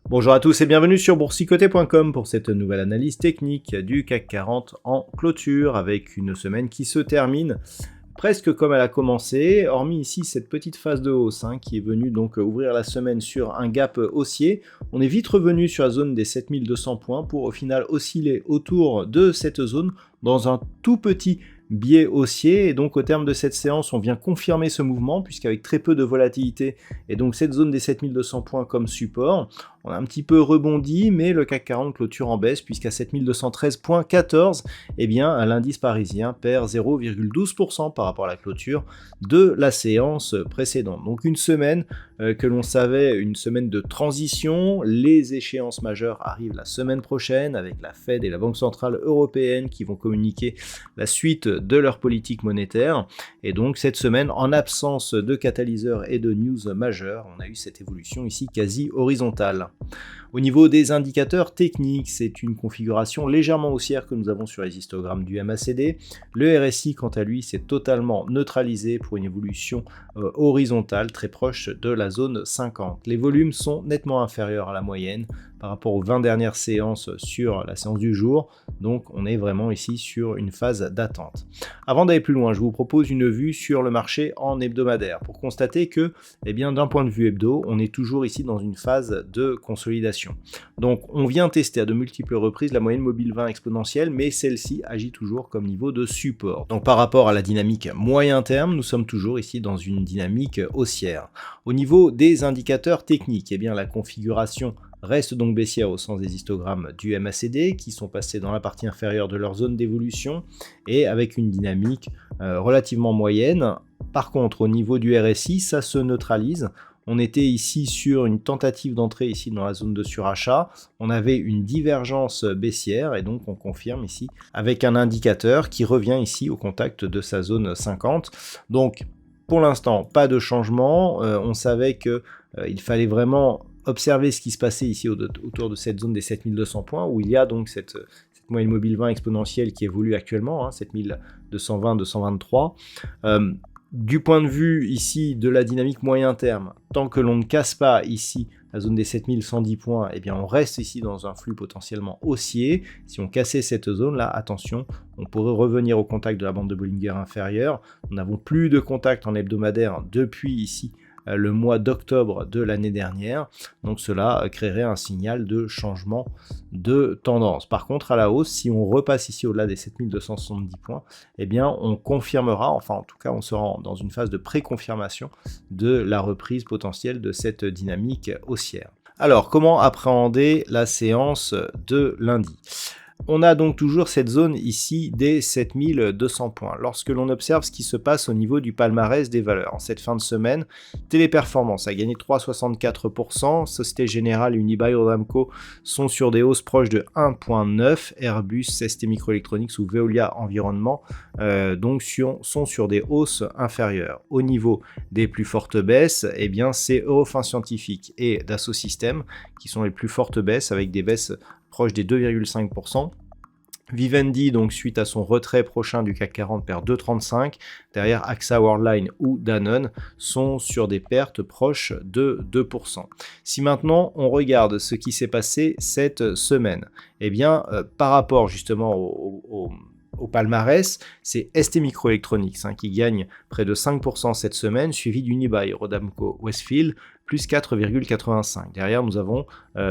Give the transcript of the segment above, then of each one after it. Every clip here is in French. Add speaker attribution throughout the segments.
Speaker 1: Bonjour à tous et bienvenue sur boursicoté.com pour cette nouvelle analyse technique du CAC 40 en clôture avec une semaine qui se termine presque comme elle a commencé, hormis ici cette petite phase de hausse qui est venue donc ouvrir la semaine sur un gap haussier. On est vite revenu sur la zone des 7200 points pour au final osciller autour de cette zone dans un tout petit biais haussier, et donc au terme de cette séance on vient confirmer ce mouvement puisqu'avec très peu de volatilité et donc cette zone des 7200 points comme support, on a un petit peu rebondi, mais le CAC 40 clôture en baisse puisqu'à 7213.14, eh bien l'indice parisien perd 0,12% par rapport à la clôture de la séance précédente. Donc une semaine que l'on savait, une semaine de transition. Les échéances majeures arrivent la semaine prochaine avec la Fed et la Banque Centrale Européenne qui vont communiquer la suite de leur politique monétaire, et donc cette semaine, en absence de catalyseurs et de news majeures, on a eu cette évolution ici quasi horizontale. Au niveau des indicateurs techniques, c'est une configuration légèrement haussière que nous avons sur les histogrammes du MACD. Le RSI, quant à lui, s'est totalement neutralisé pour une évolution horizontale très proche de la zone 50. Les volumes sont nettement inférieurs à la moyenne par rapport aux 20 dernières séances sur la séance du jour, donc on est vraiment ici sur une phase d'attente. Avant d'aller plus loin, je vous propose une vue sur le marché en hebdomadaire pour constater que, eh bien, d'un point de vue hebdo, on est toujours ici dans une phase de consolidation. Donc on vient tester à de multiples reprises la moyenne mobile 20 exponentielle, mais celle-ci agit toujours comme niveau de support. Donc par rapport à la dynamique moyen terme, nous sommes toujours ici dans une dynamique haussière. Au niveau des indicateurs techniques, eh bien la configuration reste donc baissière au sens des histogrammes du MACD qui sont passés dans la partie inférieure de leur zone d'évolution et avec une dynamique relativement moyenne. Par contre, au niveau du RSI, ça se neutralise. On était ici sur une tentative d'entrée ici dans la zone de surachat. On avait une divergence baissière et donc on confirme ici avec un indicateur qui revient ici au contact de sa zone 50. Donc pour l'instant, pas de changement. On savait qu'il fallait vraiment observer ce qui se passait ici autour de cette zone des 7200 points où il y a donc cette moyenne mobile 20 exponentielle qui évolue actuellement, 7220-223. Du point de vue ici de la dynamique moyen terme, tant que l'on ne casse pas ici la zone des 7110 points, eh bien on reste ici dans un flux potentiellement haussier. Si on cassait cette zone là, attention, on pourrait revenir au contact de la bande de Bollinger inférieure. Nous n'avons plus de contact en hebdomadaire depuis ici le mois d'octobre de l'année dernière, donc cela créerait un signal de changement de tendance. Par contre, à la hausse, si on repasse ici au-delà des 7270 points, eh bien on confirmera, enfin en tout cas on sera dans une phase de pré-confirmation de la reprise potentielle de cette dynamique haussière. Alors, comment appréhender la séance de lundi ? On a donc toujours cette zone ici des 7200 points. Lorsque l'on observe ce qui se passe au niveau du palmarès des valeurs, en cette fin de semaine, Téléperformance a gagné 3,64%, Société Générale et Unibail-Rodamco sont sur des hausses proches de 1,9%, Airbus, ST Microelectronics ou Veolia Environnement sont sur des hausses inférieures. Au niveau des plus fortes baisses, eh bien c'est Eurofins Scientifique et Dassault Systèmes qui sont les plus fortes baisses avec des baisses proche des 2,5%. Vivendi, donc suite à son retrait prochain du CAC 40, perd 2,35. Derrière, AXA, Worldline ou Danone sont sur des pertes proches de 2%. Si maintenant on regarde ce qui s'est passé cette semaine, eh bien par rapport justement au palmarès, c'est ST Microelectronics qui gagne près de 5% cette semaine, suivi d'Unibail, Rodamco, Westfield, plus 4,85. Derrière, nous avons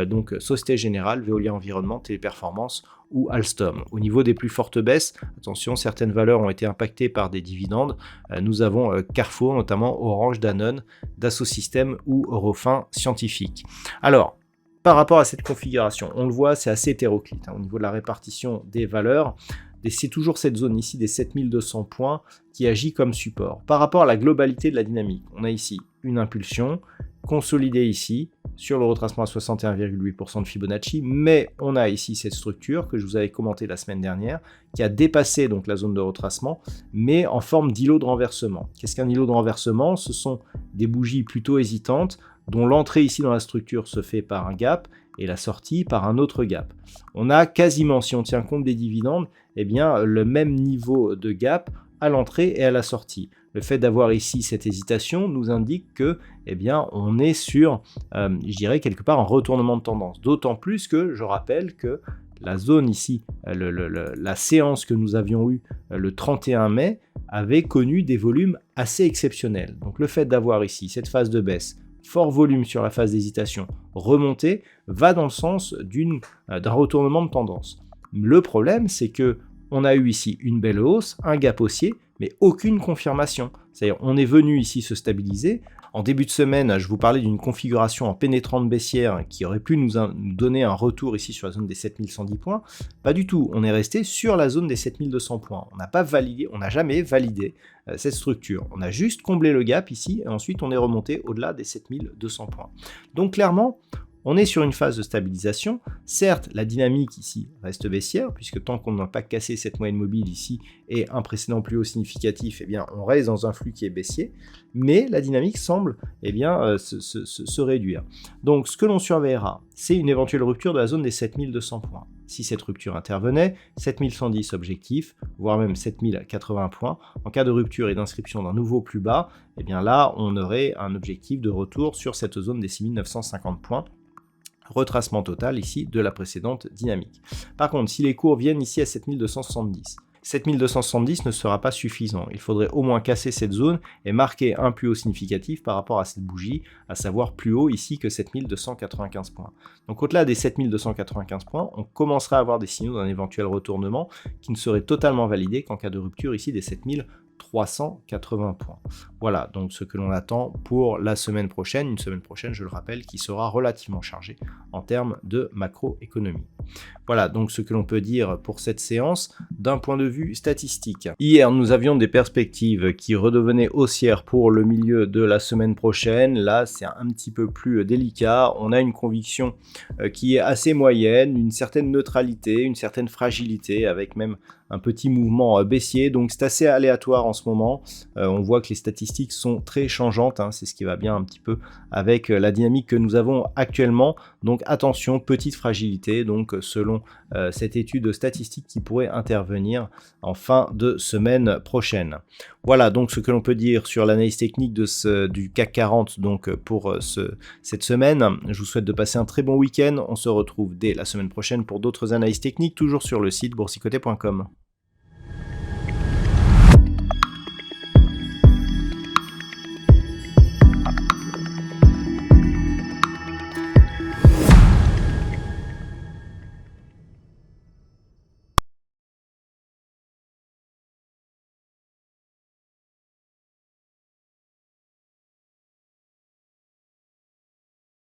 Speaker 1: donc Société Générale, Veolia Environnement, Téléperformance ou Alstom. Au niveau des plus fortes baisses, attention, certaines valeurs ont été impactées par des dividendes. Nous avons Carrefour, notamment Orange, Danone, Dassault Systèmes ou Eurofins Scientifique. Alors, par rapport à cette configuration, on le voit, c'est assez hétéroclite au niveau de la répartition des valeurs. Et c'est toujours cette zone ici des 7200 points qui agit comme support. Par rapport à la globalité de la dynamique, on a ici une impulsion, consolidé ici sur le retracement à 61,8% de Fibonacci, mais on a ici cette structure que je vous avais commentée la semaine dernière, qui a dépassé donc la zone de retracement, mais en forme d'îlot de renversement. Qu'est-ce qu'un îlot de renversement? Ce sont des bougies plutôt hésitantes, dont l'entrée ici dans la structure se fait par un gap, et la sortie par un autre gap. On a quasiment, si on tient compte des dividendes, eh bien, le même niveau de gap à l'entrée et à la sortie. Le fait d'avoir ici cette hésitation nous indique que, eh bien, on est sur, je dirais, quelque part un retournement de tendance. D'autant plus que, je rappelle que la zone ici, la séance que nous avions eue le 31 mai, avait connu des volumes assez exceptionnels. Donc le fait d'avoir ici cette phase de baisse, fort volume sur la phase d'hésitation, remontée, va dans le sens d'un retournement de tendance. Le problème, c'est que on a eu ici une belle hausse, un gap haussier, mais aucune confirmation. C'est-à-dire, on est venu ici se stabiliser. En début de semaine, je vous parlais d'une configuration en pénétrante baissière qui aurait pu nous donner un retour ici sur la zone des 7110 points. Pas du tout, on est resté sur la zone des 7200 points. On n'a pas validé, on n'a jamais validé cette structure. On a juste comblé le gap ici et ensuite on est remonté au-delà des 7200 points. Donc clairement, on est sur une phase de stabilisation. Certes, la dynamique ici reste baissière, puisque tant qu'on n'a pas cassé cette moyenne mobile ici et un précédent plus haut significatif, eh bien, on reste dans un flux qui est baissier, mais la dynamique semble eh bien, se réduire. Donc, ce que l'on surveillera, c'est une éventuelle rupture de la zone des 7200 points. Si cette rupture intervenait, 7110 objectifs, voire même 7080 points. En cas de rupture et d'inscription d'un nouveau plus bas, eh bien là, on aurait un objectif de retour sur cette zone des 6950 points. Retracement total ici de la précédente dynamique. Par contre, si les cours viennent ici à 7270, 7270 ne sera pas suffisant. Il faudrait au moins casser cette zone et marquer un plus haut significatif par rapport à cette bougie, à savoir plus haut ici que 7295 points. Donc au-delà des 7295 points, on commencera à avoir des signaux d'un éventuel retournement qui ne serait totalement validé qu'en cas de rupture ici des 7380 points. Voilà donc ce que l'on attend pour la semaine prochaine. Une semaine prochaine, je le rappelle, qui sera relativement chargée en termes de macroéconomie. Voilà donc ce que l'on peut dire pour cette séance d'un point de vue statistique. Hier, nous avions des perspectives qui redevenaient haussières pour le milieu de la semaine prochaine. Là, c'est un petit peu plus délicat. On a une conviction qui est assez moyenne, une certaine neutralité, une certaine fragilité, avec même un petit mouvement baissier. Donc c'est assez aléatoire en ce moment. On voit que les statistiques sont très changeantes. C'est ce qui va bien un petit peu avec la dynamique que nous avons actuellement. Donc attention, petite fragilité. Donc selon cette étude statistique qui pourrait intervenir en fin de semaine prochaine. Voilà donc ce que l'on peut dire sur l'analyse technique du CAC 40 donc pour cette semaine. Je vous souhaite de passer un très bon week-end. On se retrouve dès la semaine prochaine pour d'autres analyses techniques, toujours sur le site boursicoté.com.